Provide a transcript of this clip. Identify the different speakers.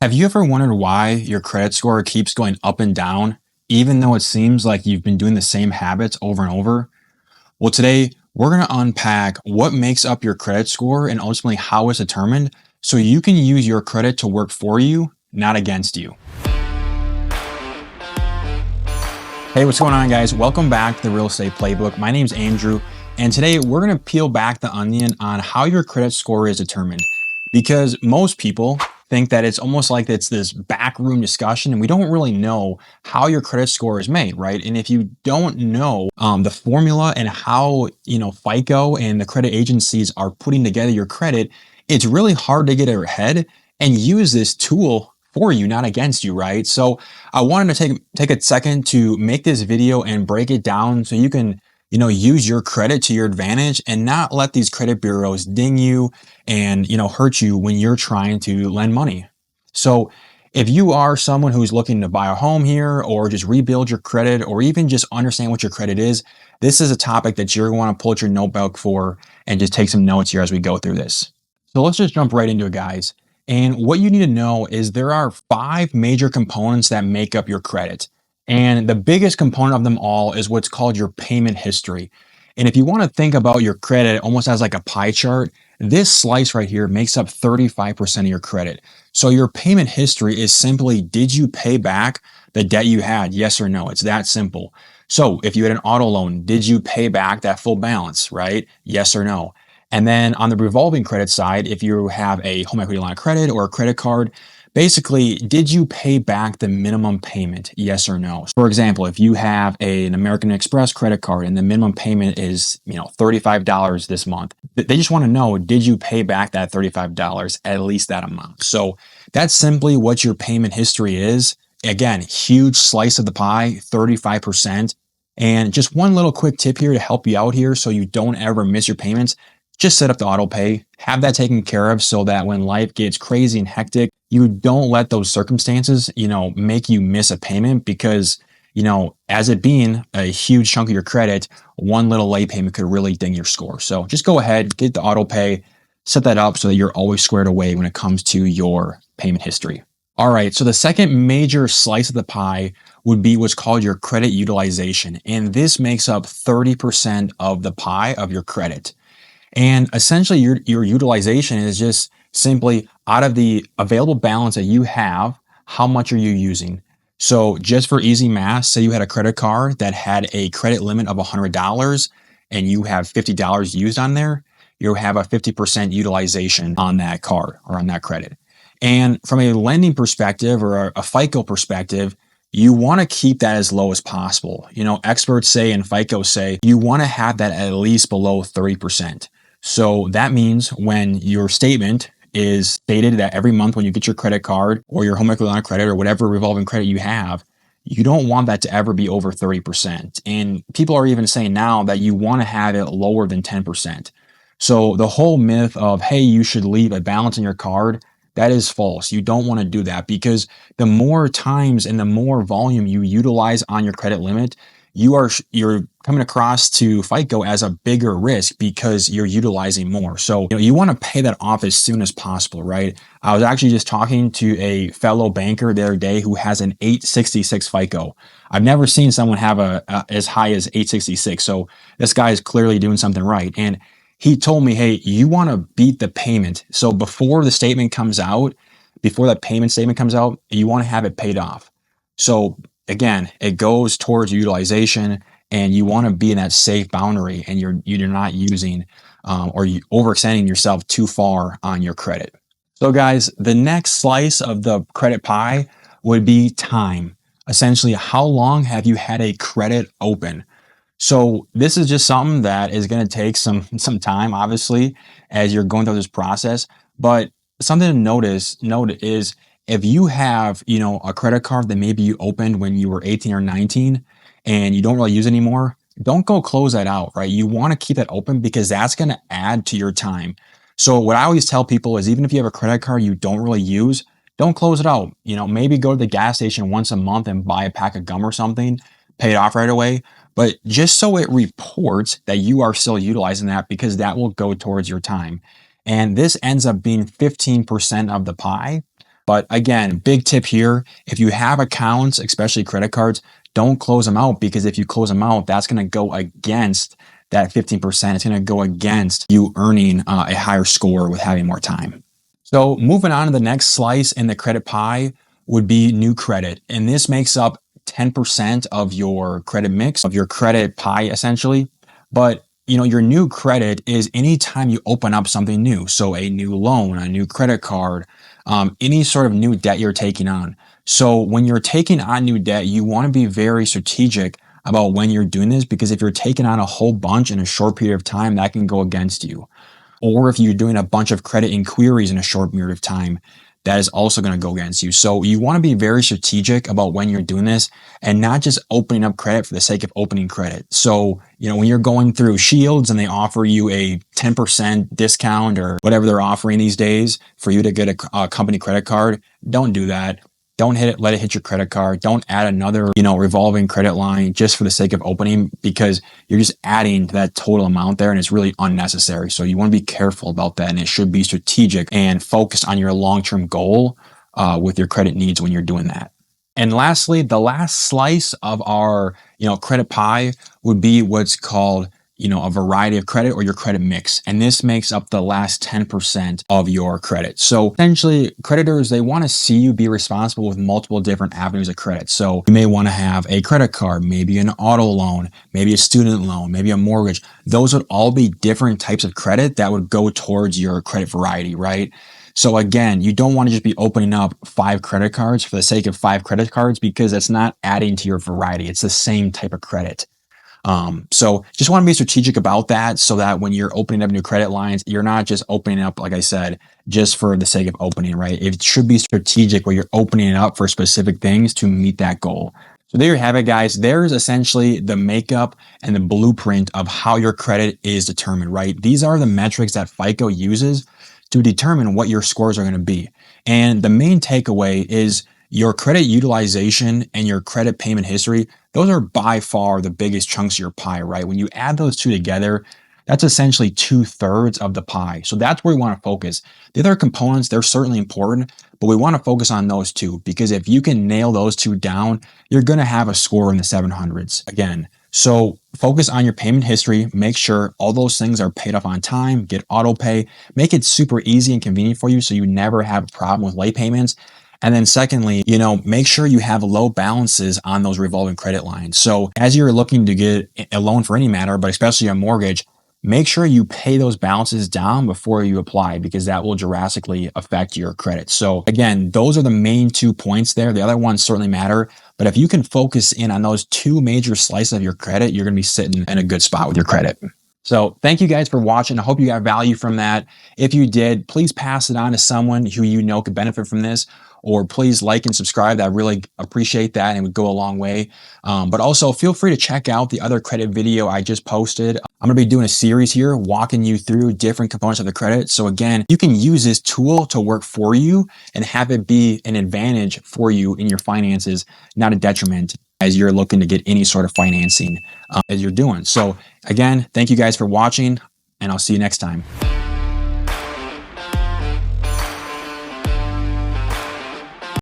Speaker 1: Have you ever wondered why your credit score keeps going up and down, even though it seems like you've been doing the same habits over and over? Well, today we're going to unpack what makes up your credit score and ultimately how it's determined so you can use your credit to work for you, not against you. Hey, what's going on, guys? Welcome back to the Real Estate Playbook. My name's Andrew, and today we're going to peel back the onion on how your credit score is determined. Because most people think that it's almost like it's this backroom discussion, and we don't really know how your credit score is made, right? And if you don't know the formula and how FICO and the credit agencies are putting together your credit, it's really hard to get ahead and use this tool for you, not against you, right? So I wanted to take a second to make this video and break it down so you can use your credit to your advantage and not let these credit bureaus ding you and hurt you when you're trying to lend money. So if you are someone who's looking to buy a home here or just rebuild your credit or even just understand what your credit is, this is a topic that you're going to want to pull out your notebook for and just take some notes here as we go through this. So let's just jump right into it, guys. And what you need to know is there are 5 major components that make up your credit. And the biggest component of them all is what's called your payment history. And if you want to think about your credit almost as like a pie chart, this slice right here makes up 35% of your credit. So your payment history is simply, did you pay back the debt you had? Yes or no? It's that simple. So if you had an auto loan, did you pay back that full balance, right? Yes or no? And then on the revolving credit side, if you have a home equity line of credit or a credit card, basically, did you pay back the minimum payment? Yes or no? For example, if you have an American Express credit card and the minimum payment is, $35 this month, they just want to know, did you pay back that $35, at least that amount? So that's simply what your payment history is. Again, huge slice of the pie, 35%. And just one little quick tip here to help you out here so you don't ever miss your payments. Just set up the auto pay, have that taken care of so that when life gets crazy and hectic, you don't let those circumstances, make you miss a payment because, as it being a huge chunk of your credit, one little late payment could really ding your score. So just go ahead, get the auto pay, set that up so that you're always squared away when it comes to your payment history. All right, so the second major slice of the pie would be what's called your credit utilization. And this makes up 30% of the pie of your credit. And essentially, your utilization is just simply out of the available balance that you have, how much are you using? So just for easy math, say you had a credit card that had a credit limit of $100 and you have $50 used on there, you have a 50% utilization on that card or on that credit. And from a lending perspective or a FICO perspective, you want to keep that as low as possible. Experts say and FICO say you want to have that at least below 30%. So that means when your statement is stated that every month when you get your credit card or your home equity line of credit or whatever revolving credit you have, you don't want that to ever be over 30%. And people are even saying now that you want to have it lower than 10%. So the whole myth of, hey, you should leave a balance in your card, that is false. You don't want to do that because the more times and the more volume you utilize on your credit limit, you're coming across to FICO as a bigger risk because you're utilizing more. So, you want to pay that off as soon as possible, right? I was actually just talking to a fellow banker the other day who has an 866 FICO. I've never seen someone have as high as 866. So this guy is clearly doing something right. And he told me, hey, you want to beat the payment. So before the statement comes out, before that payment statement comes out, you want to have it paid off. So again, it goes towards utilization and you want to be in that safe boundary and you're not using or you overextending yourself too far on your credit. So guys, the next slice of the credit pie would be time. Essentially, how long have you had a credit open? So this is just something that is going to take some time, obviously, as you're going through this process. But something to note is if you have, a credit card that maybe you opened when you were 18 or 19 and you don't really use anymore, don't go close that out, right? You want to keep that open because that's going to add to your time. So what I always tell people is even if you have a credit card you don't really use, don't close it out. Maybe go to the gas station once a month and buy a pack of gum or something, pay it off right away. But just so it reports that you are still utilizing that because that will go towards your time. And this ends up being 15% of the pie. But again, big tip here, if you have accounts, especially credit cards, don't close them out, because if you close them out, that's going to go against that 15%. It's going to go against you earning a higher score with having more time. So moving on to the next slice in the credit pie would be new credit. And this makes up 10% of your credit mix, of your credit pie, essentially. But your new credit is anytime you open up something new. So a new loan, a new credit card, any sort of new debt you're taking on. So when you're taking on new debt, you want to be very strategic about when you're doing this, because if you're taking on a whole bunch in a short period of time, that can go against you. Or if you're doing a bunch of credit inquiries in a short period of time, that is also going to go against you. So you want to be very strategic about when you're doing this, and not just opening up credit for the sake of opening credit. So, when you're going through Shields and they offer you a 10% discount or whatever they're offering these days for you to get a company credit card, don't do that. Don't let it hit your credit card. Don't add another, revolving credit line just for the sake of opening, because you're just adding to that total amount there, and it's really unnecessary. So you want to be careful about that, and it should be strategic and focused on your long-term goal with your credit needs when you're doing that. And lastly, the last slice of our, credit pie would be what's called, a variety of credit, or your credit mix. And this makes up the last 10% of your credit. So essentially, creditors, they want to see you be responsible with multiple different avenues of credit. So you may want to have a credit card, maybe an auto loan, maybe a student loan, maybe a mortgage. Those would all be different types of credit that would go towards your credit variety, right? So again, you don't want to just be opening up 5 credit cards for the sake of 5 credit cards, because it's not adding to your variety. It's the same type of credit. So just want to be strategic about that, so that when you're opening up new credit lines, you're not just opening up, like I said, just for the sake of opening, right? It should be strategic where you're opening it up for specific things to meet that goal. So there you have it, guys. There's essentially the makeup and the blueprint of how your credit is determined, right? These are the metrics that FICO uses to determine what your scores are going to be. And the main takeaway is your credit utilization and your credit payment history. Those are by far the biggest chunks of your pie, right? When you add those two together, that's essentially 2/3 of the pie. So that's where we want to focus. The other components, they're certainly important, but we want to focus on those two, because if you can nail those two down, you're going to have a score in the 700s again. So focus on your payment history. Make sure all those things are paid off on time. Get auto pay. Make it super easy and convenient for you, so you never have a problem with late payments. And then secondly, make sure you have low balances on those revolving credit lines. So as you're looking to get a loan for any matter, but especially a mortgage, make sure you pay those balances down before you apply, because that will drastically affect your credit. So again, those are the main 2 points there. The other ones certainly matter, but if you can focus in on those 2 major slices of your credit, you're going to be sitting in a good spot with your credit. So thank you guys for watching. I hope you got value from that. If you did, please pass it on to someone who could benefit from this, or please like and subscribe. I really appreciate that, and it would go a long way. But also feel free to check out the other credit video I just posted. I'm going to be doing a series here walking you through different components of the credit. So again, you can use this tool to work for you and have it be an advantage for you in your finances, not a detriment, as you're looking to get any sort of financing as you're doing. So again, thank you guys for watching, and I'll see you next time.